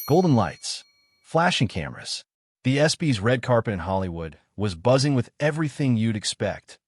Golden lights, flashing cameras. The ESPYs red carpet in Hollywood was buzzing with everything you'd expect.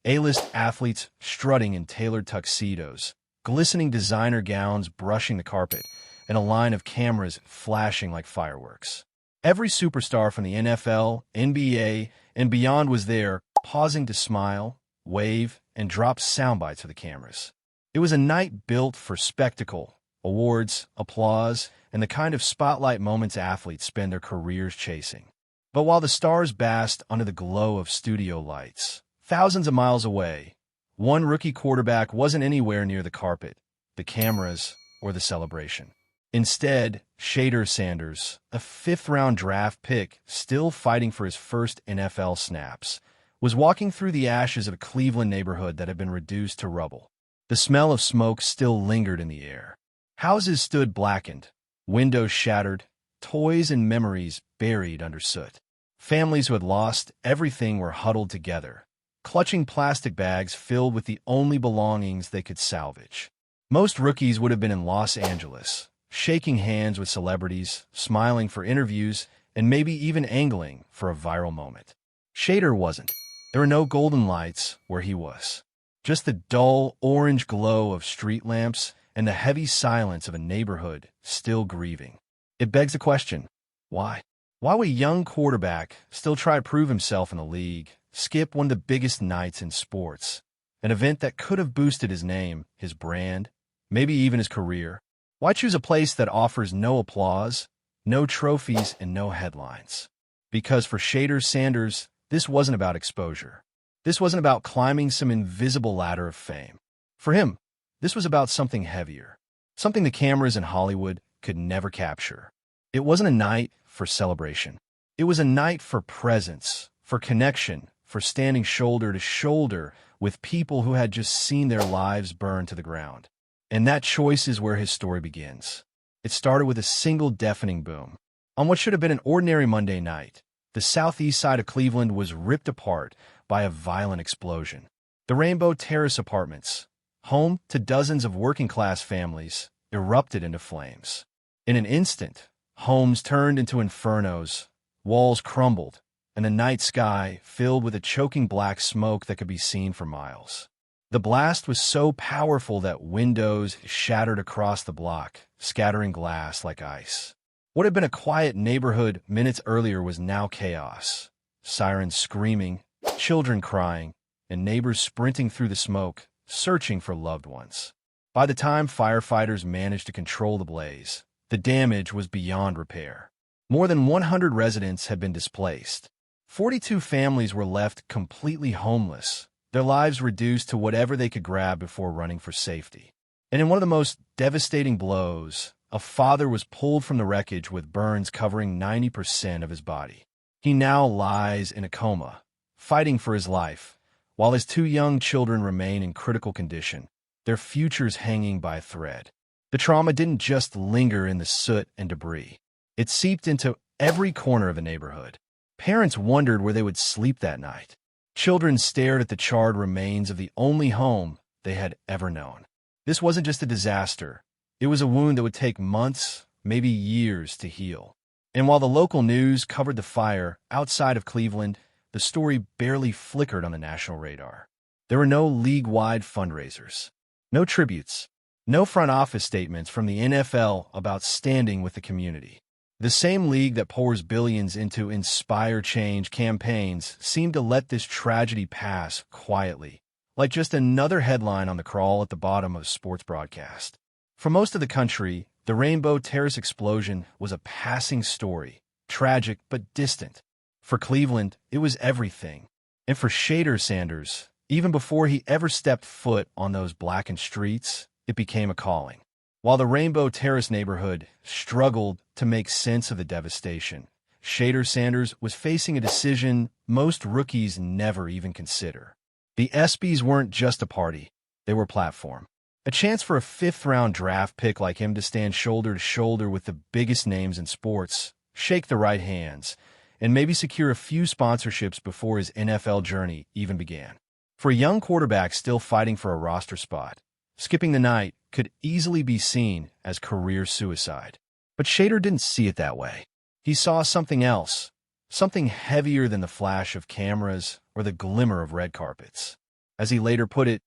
A-list athletes strutting in tailored tuxedos, glistening designer gowns brushing the carpet, and a line of cameras flashing like fireworks. Every superstar from the NFL, NBA, and beyond was there, pausing to smile, wave, and drop soundbites for the cameras. It was a night built for spectacle, awards, applause, and the kind of spotlight moments athletes spend their careers chasing. But while the stars basked under the glow of studio lights, thousands of miles away, one rookie quarterback wasn't anywhere near the carpet, the cameras, or the celebration. Instead, Shedeur Sanders, a fifth-round draft pick still fighting for his first NFL snaps, was walking through the ashes of a Cleveland neighborhood that had been reduced to rubble. The smell of smoke still lingered in the air. Houses stood blackened, windows shattered, toys and memories buried under soot. Families who had lost everything were huddled together, clutching plastic bags filled with the only belongings they could salvage. Most rookies would have been in Los Angeles, shaking hands with celebrities, smiling for interviews, and maybe even angling for a viral moment. Shedeur wasn't. There were no golden lights where he was. Just the dull, orange glow of street lamps and the heavy silence of a neighborhood still grieving. It begs the question, why? Why would a young quarterback still try to prove himself in the league, skip one of the biggest nights in sports, an event that could have boosted his name, his brand, maybe even his career? Why choose a place that offers no applause, no trophies, and no headlines? Because for Shedeur Sanders, this wasn't about exposure. This wasn't about climbing some invisible ladder of fame. For him, this was about something heavier, something the cameras in Hollywood could never capture. It wasn't a night for celebration. It was a night for presence, for connection, for standing shoulder to shoulder with people who had just seen their lives burn to the ground. And that choice is where his story begins. It started with a single deafening boom. On what should have been an ordinary Monday night, the southeast side of Cleveland was ripped apart by a violent explosion. The Rainbow Terrace apartments, home to dozens of working-class families, erupted into flames. In an instant, homes turned into infernos, walls crumbled, and the night sky filled with a choking black smoke that could be seen for miles. The blast was so powerful that windows shattered across the block, scattering glass like ice. What had been a quiet neighborhood minutes earlier was now chaos. Sirens screaming, children crying, and neighbors sprinting through the smoke, searching for loved ones. By the time firefighters managed to control the blaze, the damage was beyond repair. More than 100 residents had been displaced. 42 families were left completely homeless, their lives reduced to whatever they could grab before running for safety. And in one of the most devastating blows, a father was pulled from the wreckage with burns covering 90% of his body. He now lies in a coma, fighting for his life, while his two young children remain in critical condition, their futures hanging by a thread. The trauma didn't just linger in the soot and debris. It seeped into every corner of the neighborhood. Parents wondered where they would sleep that night. Children stared at the charred remains of the only home they had ever known. This wasn't just a disaster. It was a wound that would take months, maybe years to heal. And while the local news covered the fire outside of Cleveland, the story barely flickered on the national radar. There were no league-wide fundraisers, no tributes, no front office statements from the NFL about standing with the community. The same league that pours billions into inspire change campaigns seemed to let this tragedy pass quietly, like just another headline on the crawl at the bottom of a sports broadcast. For most of the country, the Rainbow Terrace explosion was a passing story, tragic but distant. For Cleveland, it was everything. And for Shedeur Sanders, even before he ever stepped foot on those blackened streets, it became a calling. While the Rainbow Terrace neighborhood struggled to make sense of the devastation, Shedeur Sanders was facing a decision most rookies never even consider. The ESPYs weren't just a party, they were a platform. A chance for a fifth-round draft pick like him to stand shoulder to shoulder with the biggest names in sports, shake the right hands, and maybe secure a few sponsorships before his NFL journey even began. For a young quarterback still fighting for a roster spot, skipping the night could easily be seen as career suicide. But Shedeur didn't see it that way. He saw something else, something heavier than the flash of cameras or the glimmer of red carpets. As he later put it,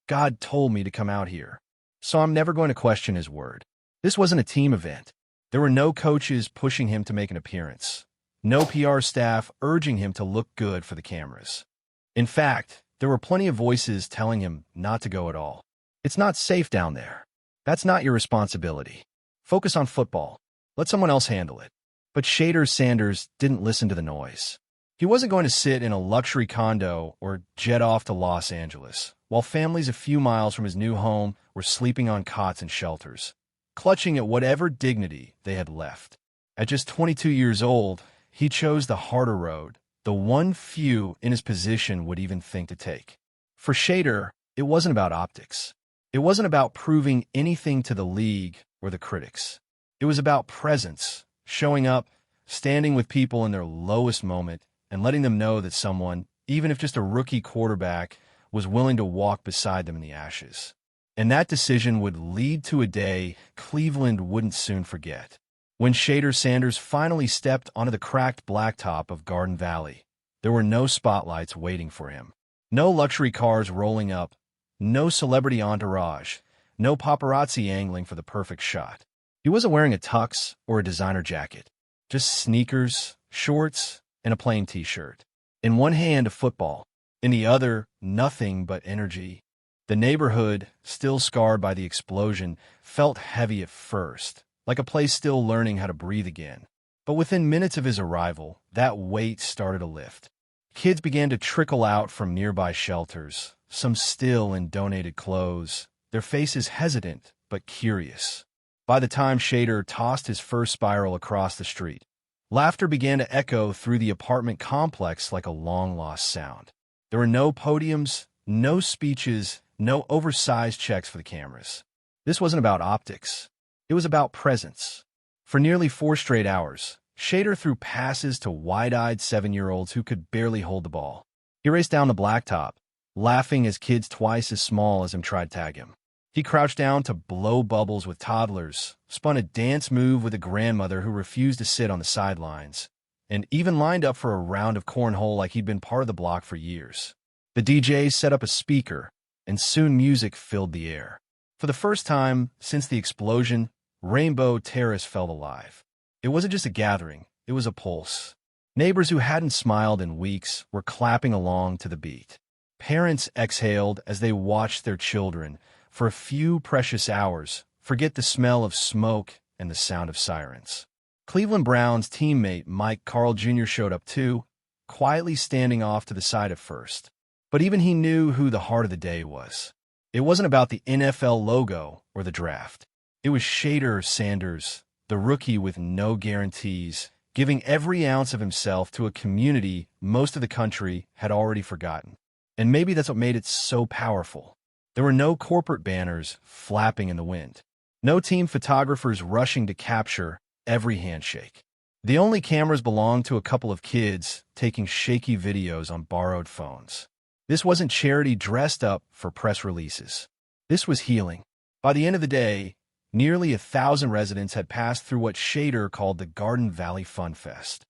God told me to come out here, so I'm never going to question his word. This wasn't a team event. There were no coaches pushing him to make an appearance, no PR staff urging him to look good for the cameras. In fact, there were plenty of voices telling him not to go at all. It's not safe down there. That's not your responsibility. Focus on football. Let someone else handle it. But Shedeur Sanders didn't listen to the noise. He wasn't going to sit in a luxury condo or jet off to Los Angeles, while families a few miles from his new home were sleeping on cots and shelters, clutching at whatever dignity they had left. At just 22 years old, he chose the harder road, the one few in his position would even think to take. For Shedeur, it wasn't about optics. It wasn't about proving anything to the league or the critics. It was about presence, showing up, standing with people in their lowest moment, and letting them know that someone, even if just a rookie quarterback, was willing to walk beside them in the ashes. And that decision would lead to a day Cleveland wouldn't soon forget. When Shedeur Sanders finally stepped onto the cracked blacktop of Garden Valley, there were no spotlights waiting for him. No luxury cars rolling up, no celebrity entourage, no paparazzi angling for the perfect shot. He wasn't wearing a tux or a designer jacket, just sneakers, shorts, and a plain t-shirt. In one hand, a football. In the other, nothing but energy. The neighborhood, still scarred by the explosion, felt heavy at first, like a place still learning how to breathe again. But within minutes of his arrival, that weight started to lift. Kids began to trickle out from nearby shelters, some still in donated clothes, their faces hesitant but curious. By the time Shedeur tossed his first spiral across the street, laughter began to echo through the apartment complex like a long-lost sound. There were no podiums, no speeches, no oversized checks for the cameras. This wasn't about optics. It was about presence. For nearly 4 straight hours, Shedeur threw passes to wide-eyed 7-year-olds who could barely hold the ball. He raced down the blacktop, laughing as kids twice as small as him tried to tag him. He crouched down to blow bubbles with toddlers, spun a dance move with a grandmother who refused to sit on the sidelines, and even lined up for a round of cornhole like he'd been part of the block for years. The DJ set up a speaker, and soon music filled the air. For the first time since the explosion, Rainbow Terrace felt alive. It wasn't just a gathering, it was a pulse. Neighbors who hadn't smiled in weeks were clapping along to the beat. Parents exhaled as they watched their children, for a few precious hours, forget the smell of smoke and the sound of sirens. Cleveland Browns teammate Mike Carl Jr. showed up too, quietly standing off to the side at first. But even he knew who the heart of the day was. It wasn't about the NFL logo or the draft. It was Shedeur Sanders, the rookie with no guarantees, giving every ounce of himself to a community most of the country had already forgotten. And maybe that's what made it so powerful. There were no corporate banners flapping in the wind, no team photographers rushing to capture every handshake. The only cameras belonged to a couple of kids taking shaky videos on borrowed phones. This wasn't charity dressed up for press releases. This was healing. By the end of the day, nearly 1,000 residents had passed through what Shedeur called the Garden Valley Fun Fest.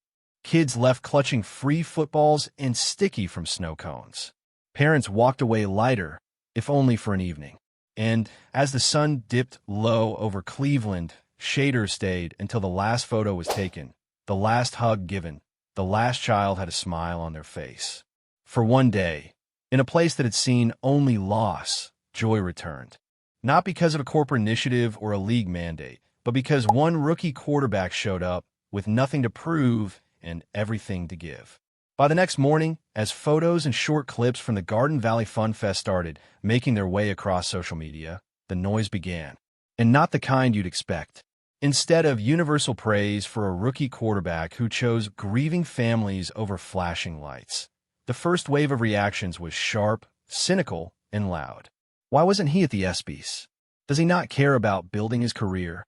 Kids left clutching free footballs and sticky from snow cones. Parents walked away lighter, if only for an evening. And as the sun dipped low over Cleveland, Shedeur stayed until the last photo was taken, the last hug given, the last child had a smile on their face. For one day, in a place that had seen only loss, joy returned. Not because of a corporate initiative or a league mandate, but because one rookie quarterback showed up with nothing to prove and everything to give. By the next morning, as photos and short clips from the Garden Valley Fun Fest started making their way across social media, the noise began. And not the kind you'd expect. Instead of universal praise for a rookie quarterback who chose grieving families over flashing lights, the first wave of reactions was sharp, cynical, and loud. Why wasn't he at the ESPYs? Does he not care about building his career?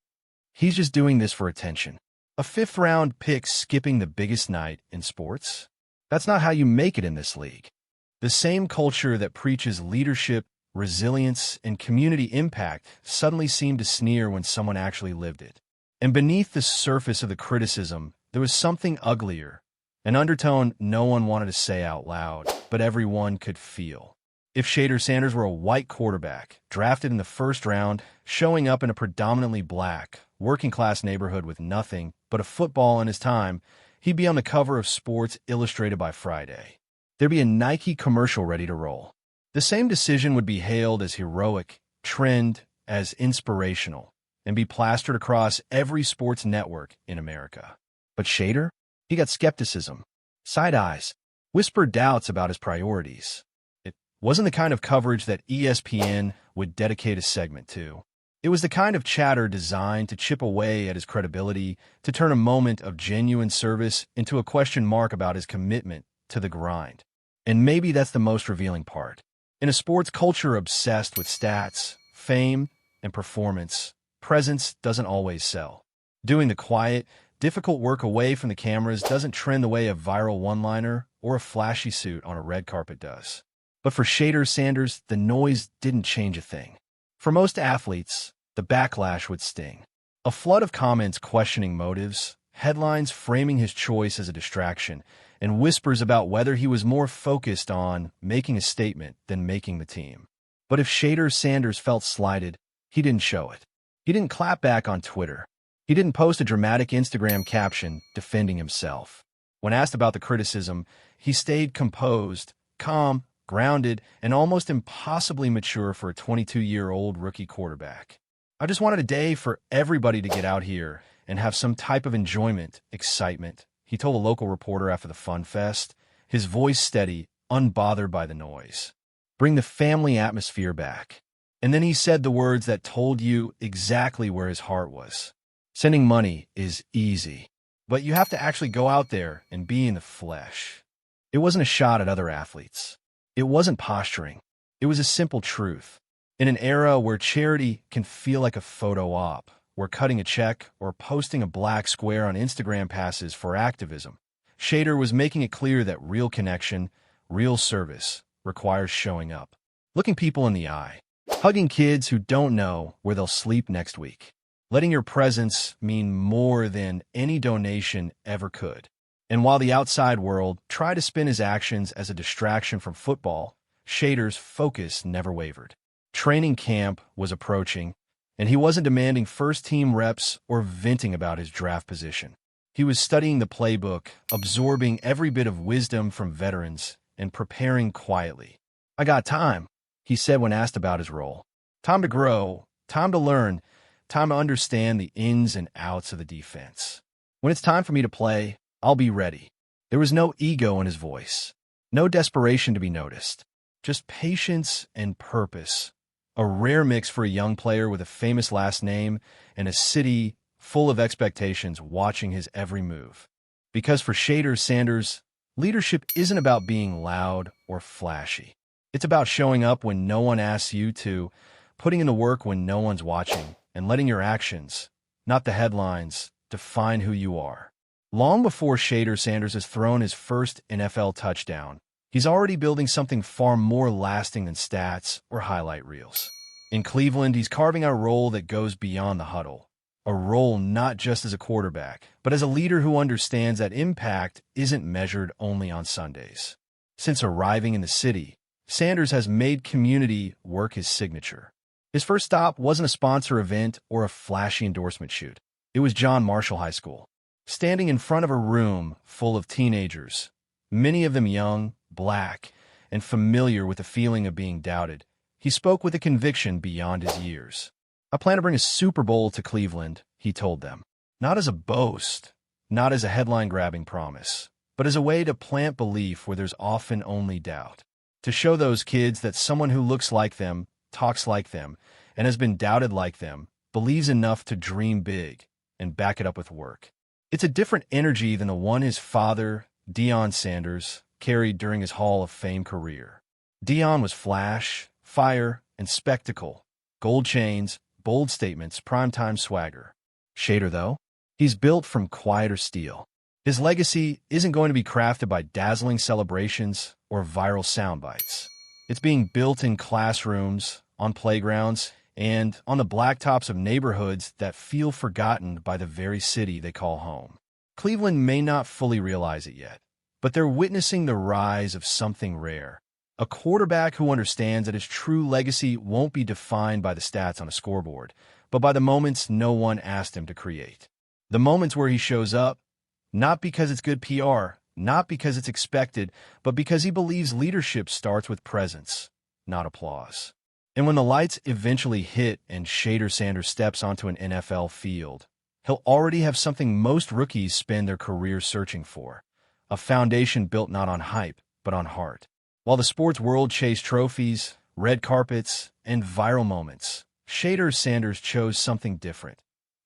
He's just doing this for attention. A 5th-round pick skipping the biggest night in sports? That's not how you make it in this league. The same culture that preaches leadership, resilience, and community impact suddenly seemed to sneer when someone actually lived it. And beneath the surface of the criticism, there was something uglier, an undertone no one wanted to say out loud, but everyone could feel. If Shedeur Sanders were a white quarterback, drafted in the first round, showing up in a predominantly black, working-class neighborhood with nothing but a football in his time, he'd be on the cover of Sports Illustrated by Friday. There'd be a Nike commercial ready to roll. The same decision would be hailed as heroic, trend as inspirational, and be plastered across every sports network in America. But Shedeur? He got skepticism, side eyes, whispered doubts about his priorities. It wasn't the kind of coverage that ESPN would dedicate a segment to. It was the kind of chatter designed to chip away at his credibility, to turn a moment of genuine service into a question mark about his commitment to the grind. And maybe that's the most revealing part. In a sports culture obsessed with stats, fame, and performance, presence doesn't always sell. Doing the quiet, difficult work away from the cameras doesn't trend the way a viral one-liner or a flashy suit on a red carpet does. But for Shedeur Sanders, the noise didn't change a thing. For most athletes, the backlash would sting. A flood of comments questioning motives, headlines framing his choice as a distraction, and whispers about whether he was more focused on making a statement than making the team. But if Shedeur Sanders felt slighted, he didn't show it. He didn't clap back on Twitter. He didn't post a dramatic Instagram caption defending himself. When asked about the criticism, he stayed composed, calm, grounded, and almost impossibly mature for a 22-year-old rookie quarterback. I just wanted a day for everybody to get out here and have some type of enjoyment, excitement, he told a local reporter after the Fun Fest, his voice steady, unbothered by the noise. Bring the family atmosphere back. And then he said the words that told you exactly where his heart was. Sending money is easy, but you have to actually go out there and be in the flesh. It wasn't a shot at other athletes. It wasn't posturing. It was a simple truth. In an era where charity can feel like a photo op, where cutting a check or posting a black square on Instagram passes for activism, Shedeur was making it clear that real connection, real service, requires showing up, looking people in the eye, hugging kids who don't know where they'll sleep next week, letting your presence mean more than any donation ever could. And while the outside world tried to spin his actions as a distraction from football, Shedeur's focus never wavered. Training camp was approaching, and he wasn't demanding first-team reps or venting about his draft position. He was studying the playbook, absorbing every bit of wisdom from veterans, and preparing quietly. "I got time," he said when asked about his role. "Time to grow, time to learn, time to understand the ins and outs of the defense. When it's time for me to play, I'll be ready." There was no ego in his voice, no desperation to be noticed, just patience and purpose, a rare mix for a young player with a famous last name and a city full of expectations watching his every move. Because for Shedeur Sanders, leadership isn't about being loud or flashy. It's about showing up when no one asks you to, putting in the work when no one's watching, and letting your actions, not the headlines, define who you are. Long before Shedeur Sanders has thrown his first NFL touchdown, he's already building something far more lasting than stats or highlight reels. In Cleveland, he's carving out a role that goes beyond the huddle, a role not just as a quarterback, but as a leader who understands that impact isn't measured only on Sundays. Since arriving in the city, Sanders has made community work his signature. His first stop wasn't a sponsor event or a flashy endorsement shoot. It was John Marshall High School. Standing in front of a room full of teenagers, many of them young, black, and familiar with the feeling of being doubted, he spoke with a conviction beyond his years. "I plan to bring a Super Bowl to Cleveland," he told them. Not as a boast, not as a headline-grabbing promise, but as a way to plant belief where there's often only doubt. To show those kids that someone who looks like them, talks like them, and has been doubted like them, believes enough to dream big and back it up with work. It's a different energy than the one his father, Deion Sanders, carried during his Hall of Fame career. Deion was flash, fire, and spectacle, gold chains, bold statements, primetime swagger. Shedeur, though, he's built from quieter steel. His legacy isn't going to be crafted by dazzling celebrations or viral sound bites. It's being built in classrooms, on playgrounds, and on the blacktops of neighborhoods that feel forgotten by the very city they call home. Cleveland may not fully realize it yet, but they're witnessing the rise of something rare. A quarterback who understands that his true legacy won't be defined by the stats on a scoreboard, but by the moments no one asked him to create. The moments where he shows up, not because it's good PR, not because it's expected, but because he believes leadership starts with presence, not applause. And when the lights eventually hit and Shedeur Sanders steps onto an NFL field, he'll already have something most rookies spend their careers searching for, a foundation built not on hype, but on heart. While the sports world chased trophies, red carpets, and viral moments, Shedeur Sanders chose something different,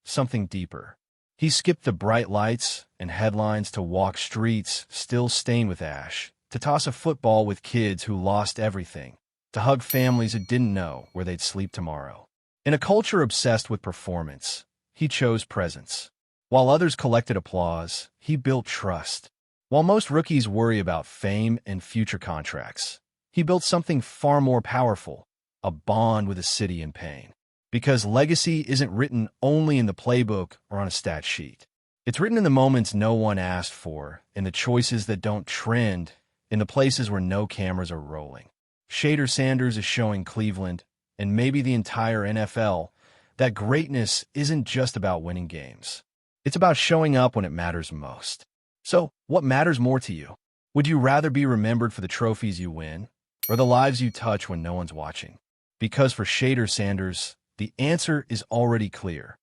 something deeper. He skipped the bright lights and headlines to walk streets still stained with ash, to toss a football with kids who lost everything, to hug families who didn't know where they'd sleep tomorrow. In a culture obsessed with performance, he chose presence. While others collected applause, he built trust. While most rookies worry about fame and future contracts, he built something far more powerful, a bond with a city in pain. Because legacy isn't written only in the playbook or on a stat sheet. It's written in the moments no one asked for, in the choices that don't trend, in the places where no cameras are rolling. Shedeur Sanders is showing Cleveland, and maybe the entire NFL, that greatness isn't just about winning games. It's about showing up when it matters most. So, what matters more to you? Would you rather be remembered for the trophies you win, or the lives you touch when no one's watching? Because for Shedeur Sanders, the answer is already clear.